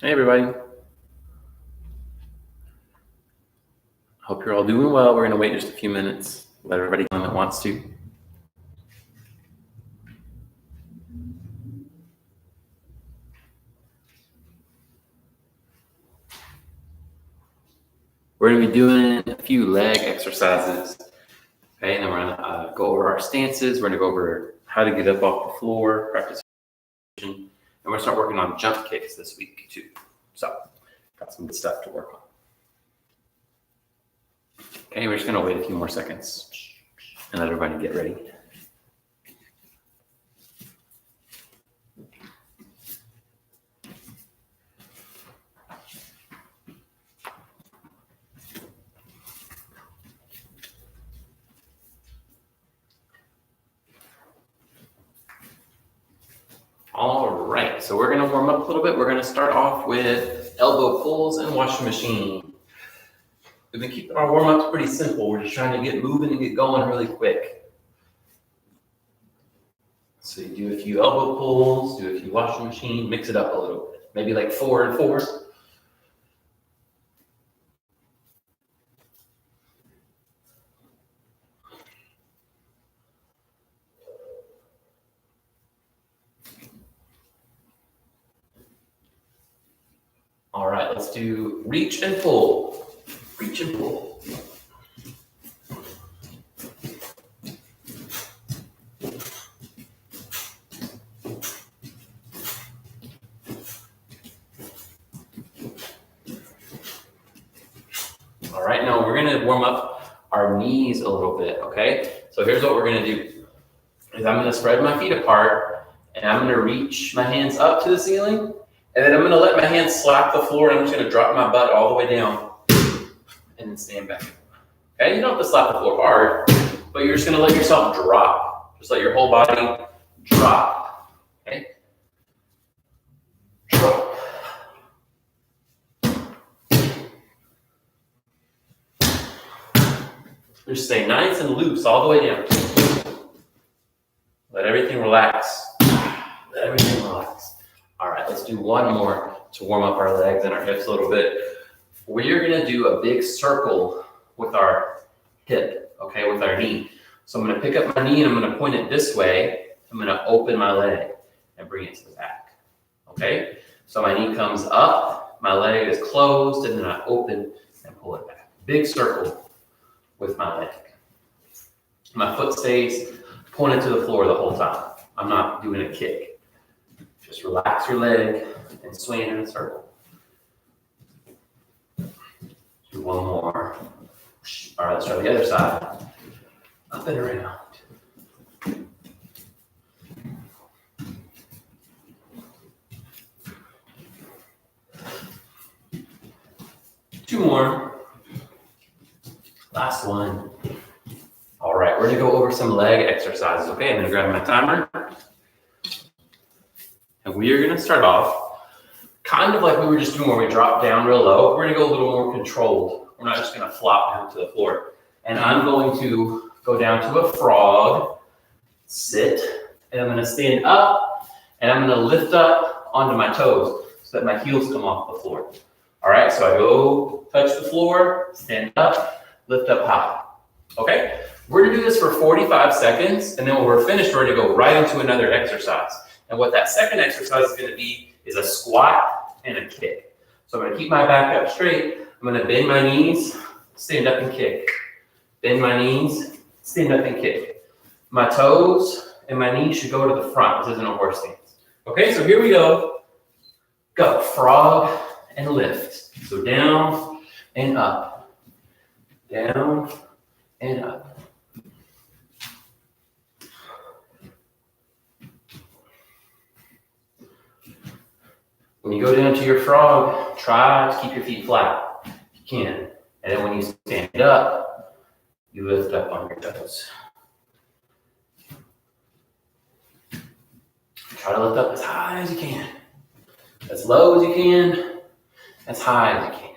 Hey everybody. Hope you're all doing well. We're going to wait just a few minutes. Let everybody go that wants to. We're going to be doing a few leg exercises. Okay, and then we're going to go over our stances. We're going to go over how to get up off the floor, practice, and we're going to start working on jump kicks this week too. So, got some good stuff to work on. Okay, we're just going to wait a few more seconds and let everybody get ready. All right, so we're going to warm up a little bit. We're going to start off with elbow pulls and washing machine. We've been keeping our warm-ups pretty simple. We're just trying to get moving and get going really quick. So you do a few elbow pulls, do a few washing machine, mix it up a little bit. Maybe like 4 and 4. All right, let's do reach and pull. Reach and pull. All right, now we're gonna warm up our knees a little bit, okay? So here's what we're gonna do. Is I'm gonna spread my feet apart and I'm gonna reach my hands up to the ceiling, and then I'm gonna let my hands slap the floor, and I'm just gonna drop my butt all the way down and then stand back. Okay, you don't have to slap the floor hard, but you're just gonna let yourself drop. Just let your whole body drop, okay? Drop. Just stay nice and loose all the way down. Let everything relax. Let everything relax. All right, let's do one more to warm up our legs and our hips a little bit. We're gonna do a big circle with our hip, okay, with our knee. So I'm gonna pick up my knee and I'm gonna point it this way. I'm gonna open my leg and bring it to the back, okay? So my knee comes up, my leg is closed, and then I open and pull it back. Big circle with my leg. My foot stays pointed to the floor the whole time. I'm not doing a kick. Just relax your leg and swing it in a circle. Do one more. All right, let's try the other side. Up and around. Two more. Last one. All right, we're gonna go over some leg exercises, okay? I'm gonna grab my timer. And we are gonna start off kind of like we were just doing where we dropped down real low. We're gonna go a little more controlled. We're not just gonna flop down to the floor. And I'm going to go down to a frog, sit, and I'm gonna stand up, and I'm gonna lift up onto my toes so that my heels come off the floor. All right, so I go touch the floor, stand up, lift up high, okay? We're gonna do this for 45 seconds, and then when we're finished, we're gonna go right into another exercise. And what that second exercise is gonna be is a squat and a kick. So I'm gonna keep my back up straight, I'm gonna bend my knees, stand up and kick. Bend my knees, stand up and kick. My toes and my knees should go to the front. This isn't a horse stance. Okay, so here we go. Go, frog and lift. So down and up. Down and up. When you go down to your frog, try to keep your feet flat if you can. And then when you stand up, you lift up on your toes. Try to lift up as high as you can. As low as you can, as high as you can.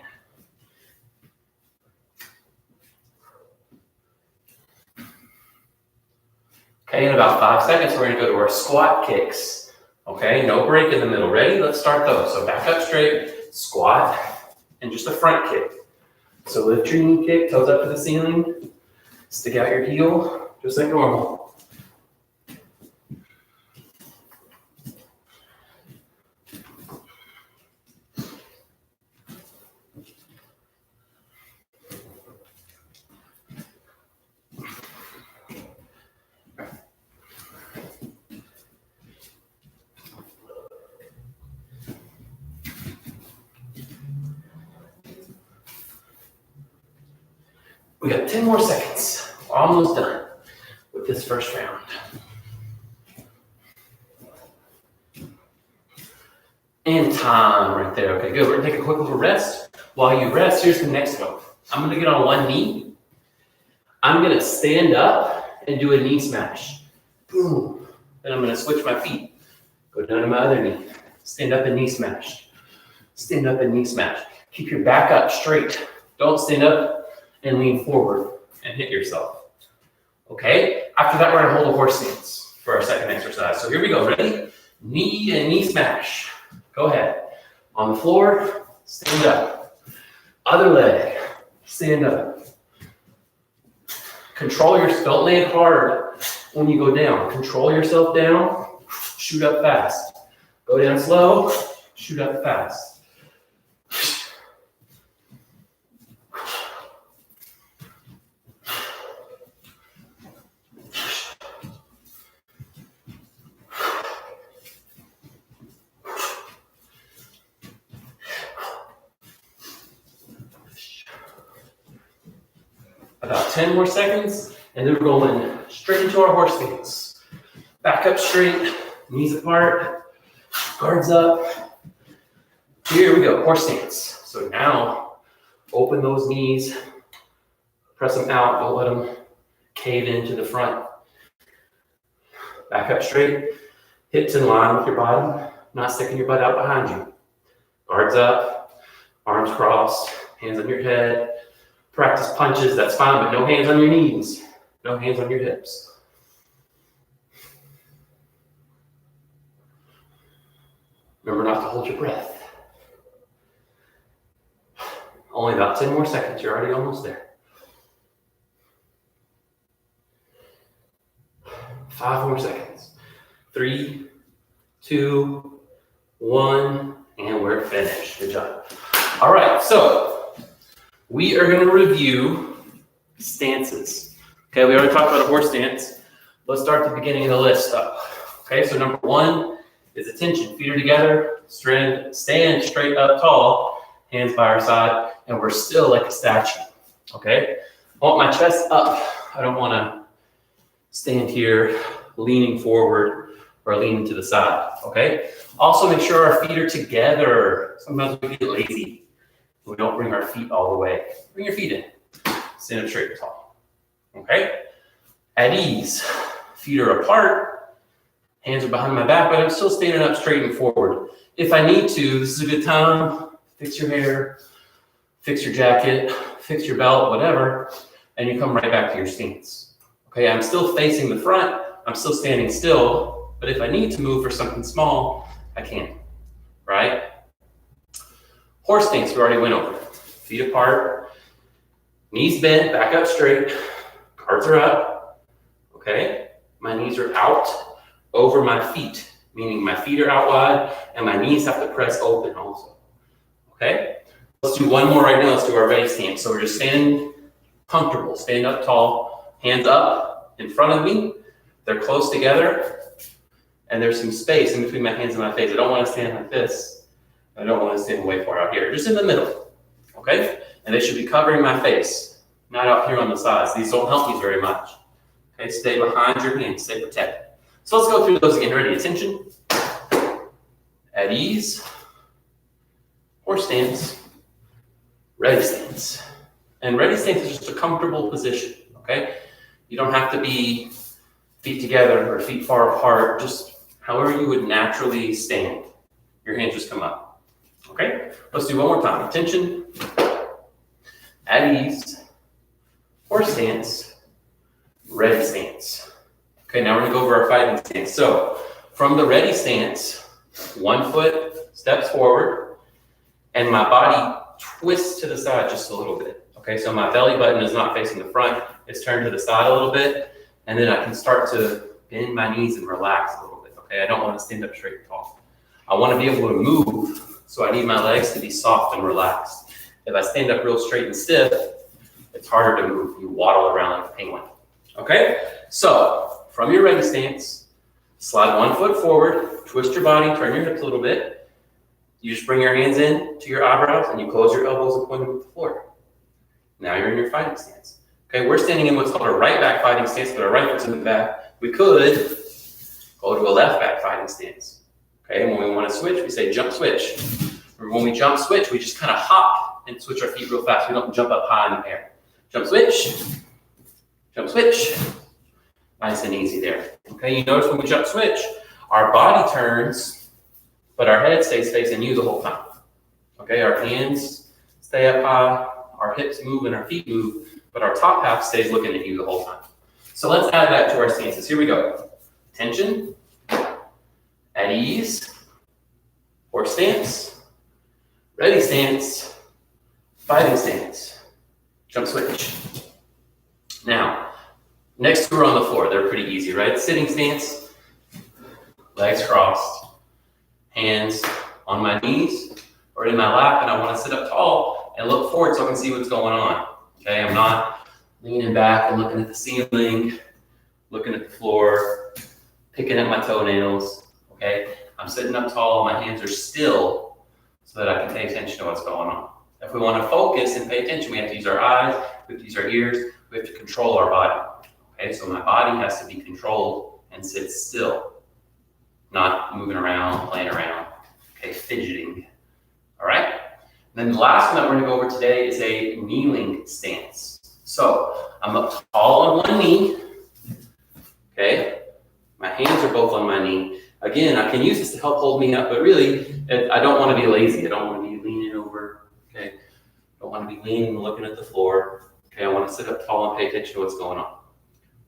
Okay, in about 5 seconds, we're gonna go to our squat kicks. Okay, no break in the middle. Ready? Let's start those. So back up straight, squat, and just a front kick. So lift your knee kick, toes up to the ceiling, stick out your heel, just like normal. We got 10 more seconds. Almost done with this first round. And time right there. Okay, good. We're gonna take a quick little rest. While you rest, here's the next one. I'm gonna get on one knee. I'm gonna stand up and do a knee smash. Boom. Then I'm gonna switch my feet. Go down to my other knee. Stand up and knee smash. Stand up and knee smash. Keep your back up straight. Don't stand up and lean forward and hit yourself. Okay? After that, we're gonna hold a horse stance for our second exercise. So here we go. Ready? Knee and knee smash. Go ahead. On the floor, stand up. Other leg, stand up. Control yourself. Don't land hard when you go down. Control yourself down. Shoot up fast. Go down slow. Shoot up fast. About 10 more seconds, and then we're going straight into our horse stance. Back up straight, knees apart, guards up. Here we go, horse stance. So now, open those knees, press them out, don't let them cave into the front. Back up straight, hips in line with your body, not sticking your butt out behind you. Guards up, arms crossed, hands on your head. Practice punches, that's fine, but no hands on your knees. No hands on your hips. Remember not to hold your breath. Only about 10 more seconds, you're already almost there. 5 more seconds. 3, 2, 1, and we're finished. Good job. All right, so we are going to review stances. Okay, we already talked about a horse stance. Let's start at the beginning of the list up. Okay, so number 1 is attention. Feet are together, stand straight up tall, hands by our side, and we're still like a statue. Okay, I want my chest up. I don't want to stand here leaning forward or leaning to the side. Okay, also make sure our feet are together. Sometimes we get lazy. We don't bring our feet all the way. Bring your feet in. Stand up straight and tall. Okay? At ease. Feet are apart. Hands are behind my back, but I'm still standing up straight and forward. If I need to, this is a good time. Fix your hair, fix your jacket, fix your belt, whatever, and you come right back to your stance. Okay, I'm still facing the front. I'm still standing still, but if I need to move for something small, I can. Right? Horse stance, we already went over. Feet apart, knees bent, back up straight, guards are up, okay? My knees are out over my feet, meaning my feet are out wide and my knees have to press open also, okay? Let's do one more right now. Let's do our ready stance. So we're just standing comfortable, stand up tall, hands up in front of me. They're close together and there's some space in between my hands and my face. I don't want to stand like this. I don't want to stand way far out here, just in the middle, okay? And they should be covering my face, not out here on the sides. These don't help me very much. Okay, stay behind your hands, stay protected. So let's go through those again. Ready? Attention. At ease. Horse stance. Ready stance. And ready stance is just a comfortable position, okay? You don't have to be feet together or feet far apart, just however you would naturally stand. Your hands just come up. Okay, let's do one more time. Attention, at ease, horse stance, ready stance. Okay, now we're gonna go over our fighting stance. So from the ready stance, one foot steps forward and my body twists to the side just a little bit. Okay, so my belly button is not facing the front, it's turned to the side a little bit, and then I can start to bend my knees and relax a little bit. Okay, I don't want to stand up straight and tall. I want to be able to move, so I need my legs to be soft and relaxed. If I stand up real straight and stiff, it's harder to move. You waddle around like a penguin. Okay, so from your ready stance, slide one foot forward, twist your body, turn your hips a little bit. You just bring your hands in to your eyebrows and you close your elbows and point them at the floor. Now you're in your fighting stance. Okay, we're standing in what's called a right back fighting stance, but our right foot's in the back. We could go to a left back fighting stance. Okay, and when we want to switch, we say jump switch. Or when we jump switch, we just kind of hop and switch our feet real fast. We don't jump up high in the air. Jump switch, jump switch. Nice and easy there. Okay, you notice when we jump switch, our body turns, but our head stays facing you the whole time. Okay, our hands stay up high, our hips move and our feet move, but our top half stays looking at you the whole time. So let's add that to our stances. Here we go. Tension, at ease, horse stance, ready stance, fighting stance, jump switch. Now, next two are on the floor. They're pretty easy, right? Sitting stance, legs crossed, hands on my knees or in my lap, and I want to sit up tall and look forward so I can see what's going on. Okay, I'm not leaning back and looking at the ceiling, looking at the floor, picking at my toenails. Okay, I'm sitting up tall, my hands are still so that I can pay attention to what's going on. If we want to focus and pay attention, we have to use our eyes, we have to use our ears, we have to control our body. Okay, so my body has to be controlled and sit still, not moving around, playing around, okay, fidgeting. All right, and then the last one that we're going to go over today is a kneeling stance. So I'm up tall on one knee, okay, my hands are both on my knee. Again, I can use this to help hold me up, but really, I don't want to be lazy. I don't want to be leaning over, okay, I don't want to be leaning and looking at the floor. Okay, I want to sit up tall and pay attention to what's going on.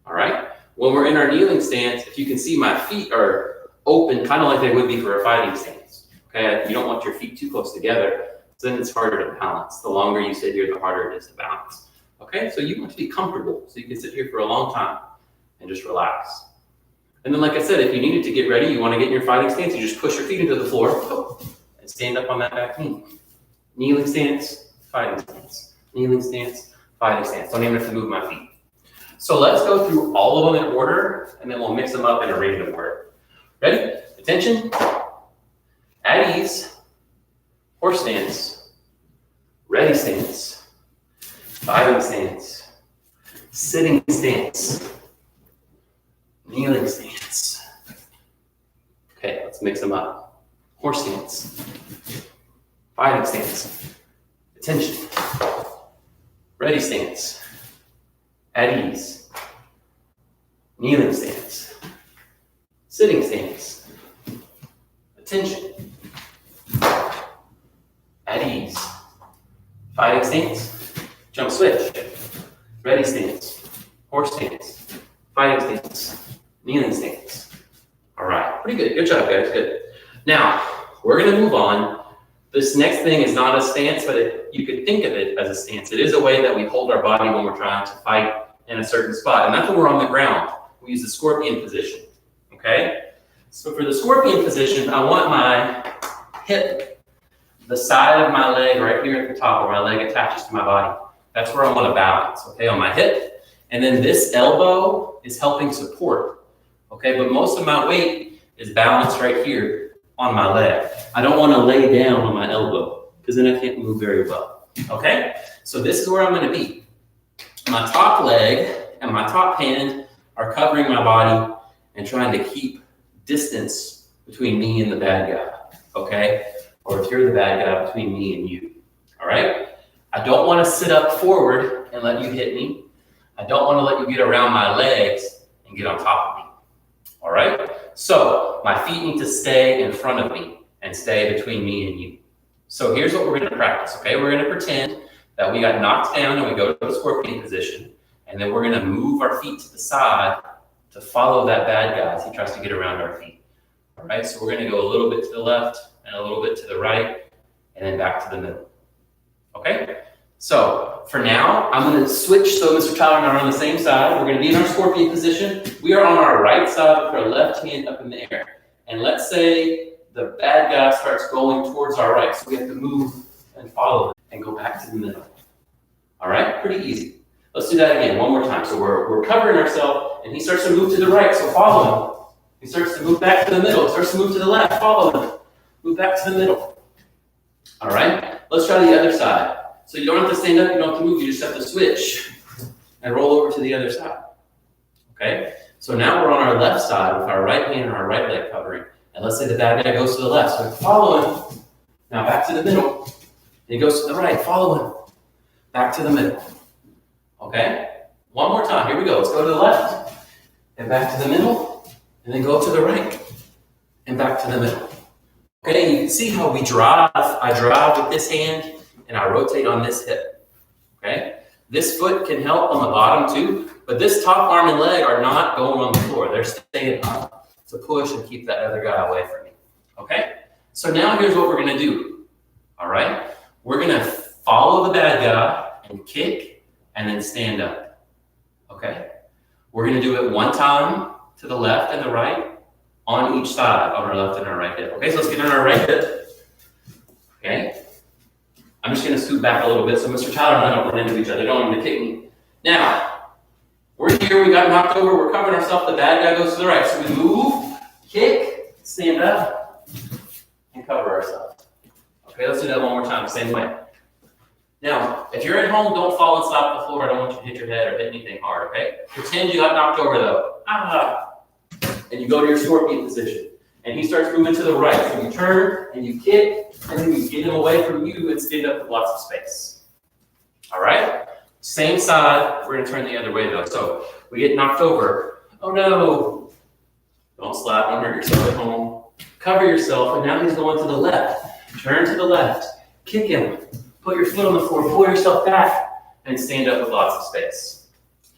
All right, when we're in our kneeling stance, if you can see, my feet are open, kind of like they would be for a fighting stance. Okay, you don't want your feet too close together, so then it's harder to balance. The longer you sit here, the harder it is to balance. Okay, so you want to be comfortable, so you can sit here for a long time and just relax. And then, like I said, if you needed to get ready, you want to get in your fighting stance, you just push your feet into the floor and stand up on that back knee. Kneeling stance, fighting stance. Kneeling stance, fighting stance. Don't even have to move my feet. So let's go through all of them in order, and then we'll mix them up in a random order. Ready? Attention. At ease. Horse stance. Ready stance. Fighting stance. Sitting stance. Kneeling stance. Okay, let's mix them up. Horse stance. Fighting stance. Attention. Ready stance. At ease. Kneeling stance. Sitting stance. Attention. At ease. Fighting stance. Jump switch. Ready stance. Horse stance. Fighting stance. Kneeling stance. All right, pretty good. Good job, guys. Good. Now, we're going to move on. This next thing is not a stance, but you could think of it as a stance. It is a way that we hold our body when we're trying to fight in a certain spot, and that's when we're on the ground. We use the scorpion position, okay? So for the scorpion position, I want my hip, the side of my leg right here at the top where my leg attaches to my body. That's where I want to balance, okay, on my hip. And then this elbow is helping support, okay? But most of my weight is balanced right here on my leg. I don't want to lay down on my elbow because then I can't move very well, okay? So this is where I'm going to be. My top leg and my top hand are covering my body and trying to keep distance between me and the bad guy, okay? Or if you're the bad guy, between me and you, all right? I don't want to sit up forward and let you hit me. I don't want to let you get around my legs and get on top of me, all right? So my feet need to stay in front of me and stay between me and you. So here's what we're going to practice, okay? We're going to pretend that we got knocked down and we go to the scorpion position, and then we're going to move our feet to the side to follow that bad guy as he tries to get around our feet. All right, so we're going to go a little bit to the left and a little bit to the right, and then back to the middle. Okay? So for now, I'm going to switch so Mr. Tyler and I are on the same side. We're going to be in our scorpion position. We are on our right side with our left hand up in the air. And let's say the bad guy starts going towards our right. So we have to move and follow and go back to the middle. All right? Pretty easy. Let's do that again one more time. So we're covering ourselves, and he starts to move to the right, so follow him. He starts to move back to the middle. He starts to move to the left, follow him. Move back to the middle. All right? Let's try the other side. So you don't have to stand up, you don't have to move, you just have to switch and roll over to the other side. Okay? So now we're on our left side with our right hand and our right leg covering. And let's say the bad guy goes to the left, so follow him. Now back to the middle. And he goes to the right, follow him. Back to the middle. Okay? One more time. Here we go. Let's go to the left and back to the middle, and then go to the right and back to the middle. Okay? You can see how we drive. I drive with this hand, and I rotate on this hip. Okay? This foot can help on the bottom too, but this top arm and leg are not going on the floor. They're staying up to push and keep that other guy away from me. Okay? So now here's what we're going to do. All right? We're going to follow the bad guy and kick and then stand up. Okay? We're going to do it one time to the left and the right on each side, on our left and our right hip. Okay, so let's get on our right hip. Okay? I'm just going to scoot back a little bit so Mr. Tyler and I don't run into each other. Don't want him to kick me. Now, we're here. We got knocked over. We're covering ourselves. The bad guy goes to the right. So we move, kick, stand up, and cover ourselves. Okay, let's do that one more time, same way. Now, if you're at home, don't fall and slap the floor. I don't want you to hit your head or hit anything hard, okay? Pretend you got knocked over, though. And you go to your scorpion position. And he starts moving to the right. So you turn, and you kick, and then you get him away from you and stand up with lots of space. All right? Same side. We're going to turn the other way, though. So we get knocked over. Oh, no. Don't slap. Don't hurt yourself at home. Cover yourself, and now he's going to the left. Turn to the left. Kick him. Put your foot on the floor, pull yourself back, and stand up with lots of space.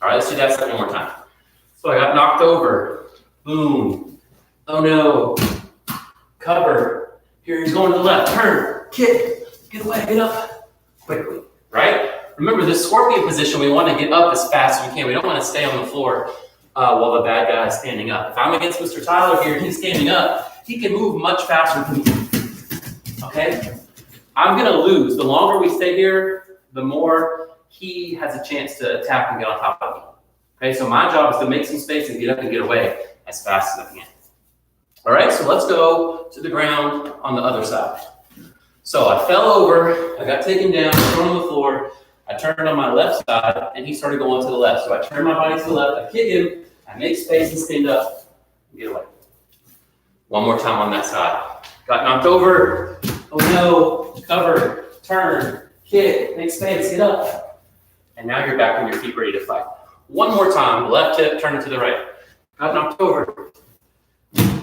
All right, let's do that one more time. So I got knocked over. Boom. Oh no. Cover. Here he's going to the left. Turn. Kick. Get away. Get up. Quickly. Right? Remember, this scorpion position, we want to get up as fast as we can. We don't want to stay on the floor while the bad guy is standing up. If I'm against Mr. Tyler here and he's standing up, he can move much faster than me. Okay? I'm going to lose. The longer we stay here, the more he has a chance to attack and get on top of me. Okay, so my job is to make some space and get up and get away as fast as I can. All right, so let's go to the ground on the other side. So I fell over, I got taken down, thrown on the floor, I turned on my left side, and he started going to the left. So I turn my body to the left, I kick him, I make space and stand up and get away. One more time on that side. Got knocked over. Oh no, cover, turn, kick, make space, get up. And now you're back on your feet ready to fight. One more time, left hip, turn it to the right. Got knocked over.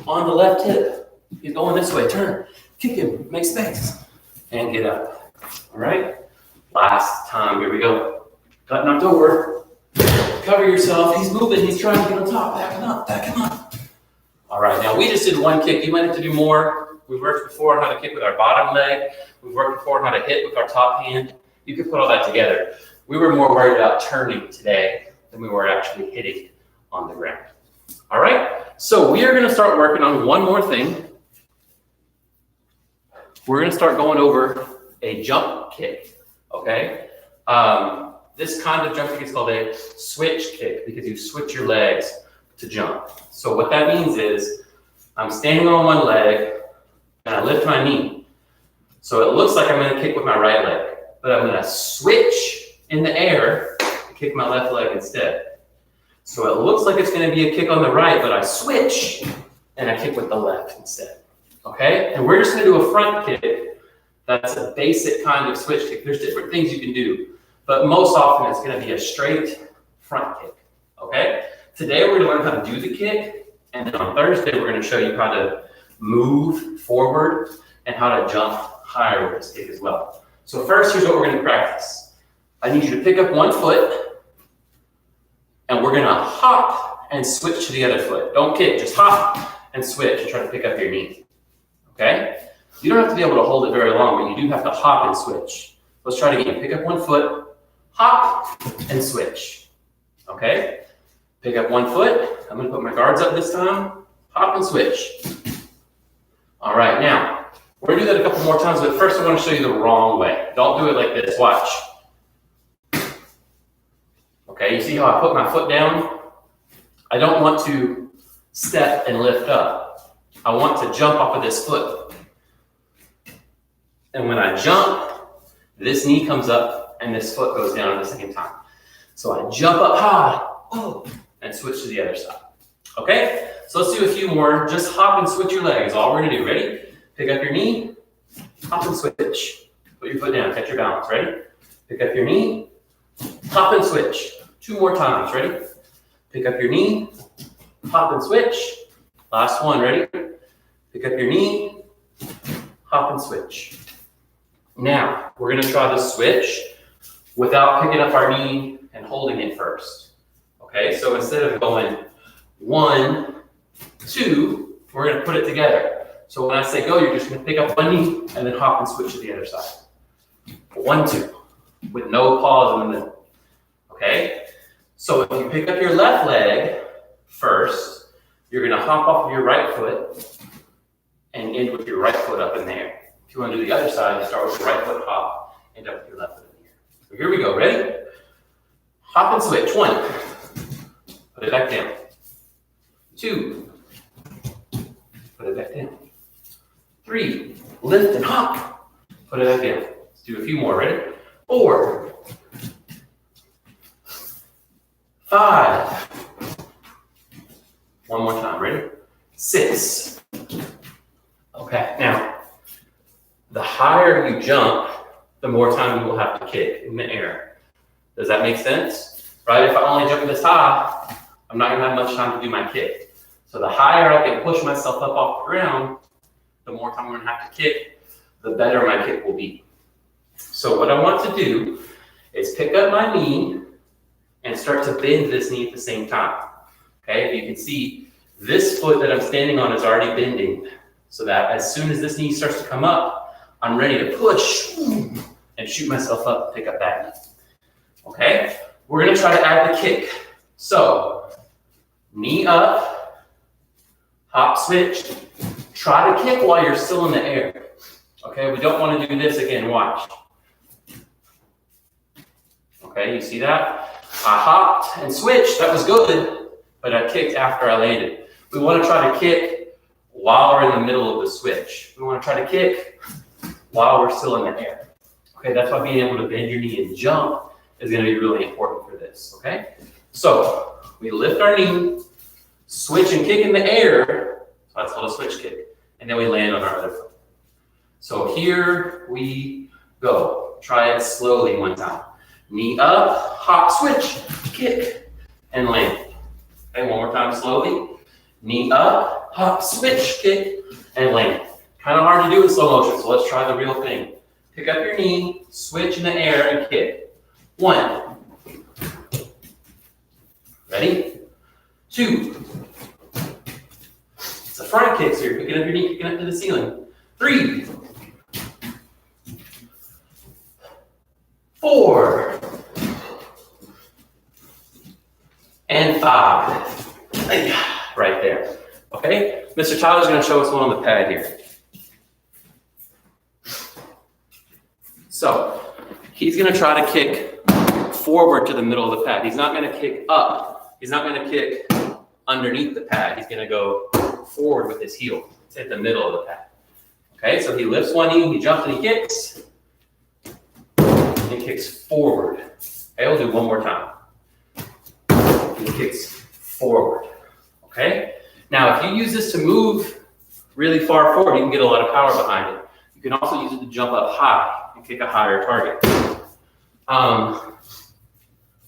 On the left hip, he's going this way, turn, kick him, make space, and get up. All right? Last time, here we go. Got knocked over. Cover yourself, he's moving, he's trying to get on top, back him up, back him up. All right, now we just did one kick. You might have to do more. We've worked before on how to kick with our bottom leg. We've worked before on how to hit with our top hand. You could put all that together. We were more worried about turning today than we were actually hitting on the ground. All right? So we are going to start working on one more thing. We're going to start going over a jump kick, okay? This kind of jump kick is called a switch kick because you switch your legs to jump. So what that means is I'm standing on one leg, and I lift my knee. So it looks like I'm going to kick with my right leg, but I'm going to switch in the air and kick my left leg instead. So it looks like it's going to be a kick on the right, but I switch and I kick with the left instead. Okay? And we're just going to do a front kick. That's a basic kind of switch kick. There's different things you can do, but most often it's going to be a straight front kick. Okay? Today we're going to learn how to do the kick, and then on Thursday we're going to show you how to move forward and how to jump higher with this kick as well. So first, here's what we're going to practice. I need you to pick up one foot, and we're going to hop and switch to the other foot. Don't kick, just hop and switch and try to pick up your knee. Okay? You don't have to be able to hold it very long, but you do have to hop and switch. Let's try it again. Pick up one foot, hop, and switch. Okay? Pick up one foot. I'm going to put my guards up this time. Hop and switch. All right, now, we're going to do that a couple more times, but first I want to show you the wrong way. Don't do it like this. Watch. Okay, you see how I put my foot down? I don't want to step and lift up. I want to jump off of this foot. And when I jump, this knee comes up and this foot goes down at the same time. So I jump up high, and switch to the other side. Okay, so let's do a few more. Just hop and switch your legs. All we're gonna do. Ready? Pick up your knee, hop and switch. Put your foot down, catch your balance. Ready? Pick up your knee, hop and switch. 2 more times. Ready? Pick up your knee, hop and switch. Last one. Ready? Pick up your knee, hop and switch. Now, we're going to try the switch without picking up our knee and holding it first. Okay, so instead of going 1, 2, we're going to put it together. So when I say go, you're just going to pick up one knee and then hop and switch to the other side. 1, 2, with no pause in the middle. Okay, so if you pick up your left leg first, you're going to hop off of your right foot and end with your right foot up in the air. If you want to do the other side, you start with your right foot hop, end up with your left foot in the air. So here we go. Ready? Hop and switch. 1. Put it back down. 2. Put it back down. 3. Lift and hop. Put it back down. Let's do a few more. Ready? 4. 5. One more time. Ready? 6. Okay. Now, the higher you jump, the more time you will have to kick in the air. Does that make sense? Right? If I only jump this high, I'm not going to have much time to do my kick. So the higher I can push myself up off the ground, the more time I'm going to have to kick, the better my kick will be. So what I want to do is pick up my knee and start to bend this knee at the same time. Okay, if you can see, this foot that I'm standing on is already bending, so that as soon as this knee starts to come up, I'm ready to push and shoot myself up and pick up that knee. Okay, we're going to try to add the kick. So, knee up, hop, switch. Try to kick while you're still in the air. Okay, we don't want to do this again. Watch. Okay, you see that? I hopped and switched. That was good, but I kicked after I landed. We want to try to kick while we're in the middle of the switch. We want to try to kick while we're still in the air. Okay, that's why being able to bend your knee and jump is going to be really important for this. Okay, so we lift our knee, switch and kick in the air. So that's called a switch kick. And then we land on our other foot. So here we go. Try it slowly one time. Knee up, hop, switch, kick, and land. Okay, one more time slowly. Knee up, hop, switch, kick, and land. Kind of hard to do in slow motion, so let's try the real thing. Pick up your knee, switch in the air, and kick. 1. Ready? 2. It's a front kick, so you're picking up your knee, kicking up to the ceiling. 3. 4. And 5. Right there. Okay? Mr. Tyler's going to show us one on the pad here. So, he's going to try to kick forward to the middle of the pad. He's not going to kick up. He's not going to kick underneath the pad. He's going to go forward with his heel. It's at the middle of the pad. Okay, so he lifts one knee, he jumps and he kicks. And kicks forward. Okay, we'll do one more time. He kicks forward. Okay? Now, if you use this to move really far forward, you can get a lot of power behind it. You can also use it to jump up high and kick a higher target.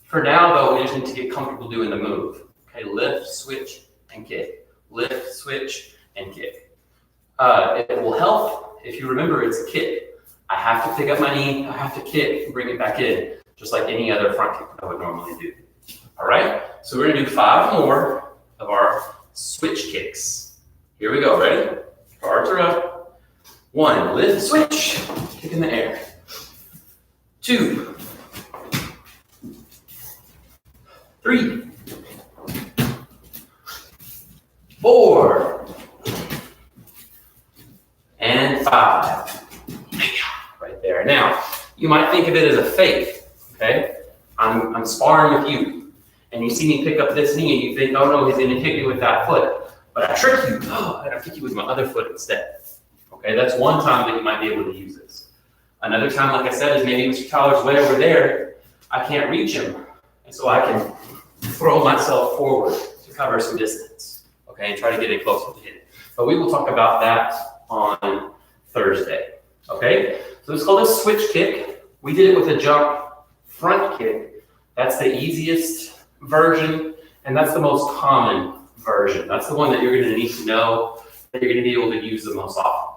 For now, though, we just need to get comfortable doing the move. Okay, lift, switch, and kick. Lift, switch, and kick. It will help if you remember it's a kick. I have to pick up my knee, I have to kick and bring it back in, just like any other front kick that I would normally do. All right, so we're gonna do 5 more of our switch kicks. Here we go, ready? Guards are up. 1, lift, switch, kick in the air. 2, 3, 4, and 5. Right there. Now, you might think of it as a fake, okay? I'm sparring with you, and you see me pick up this knee, and you think, oh no, he's gonna kick me with that foot. But I trick you, and I kick you with my other foot instead. Okay, that's one time that you might be able to use this. Another time, like I said, is maybe Mr. Tyler's way over there, I can't reach him, and so I can throw myself forward to cover some distance, okay, and try to get it closer to hit it. But we will talk about that on Thursday, okay? So it's called a switch kick. We did it with a jump front kick. That's the easiest version, and that's the most common version. That's the one that you're gonna need to know, that you're gonna be able to use the most often.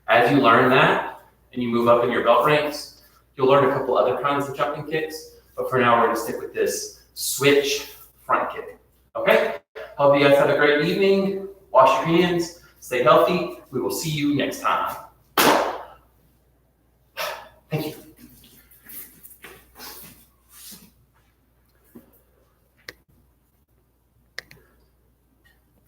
As you learn that, and you move up in your belt ranks, you'll learn a couple other kinds of jumping kicks, but for now, we're gonna stick with this switch front kick, okay? Hope you guys have a great evening. Wash your hands, stay healthy. We will see you next time. Thank you.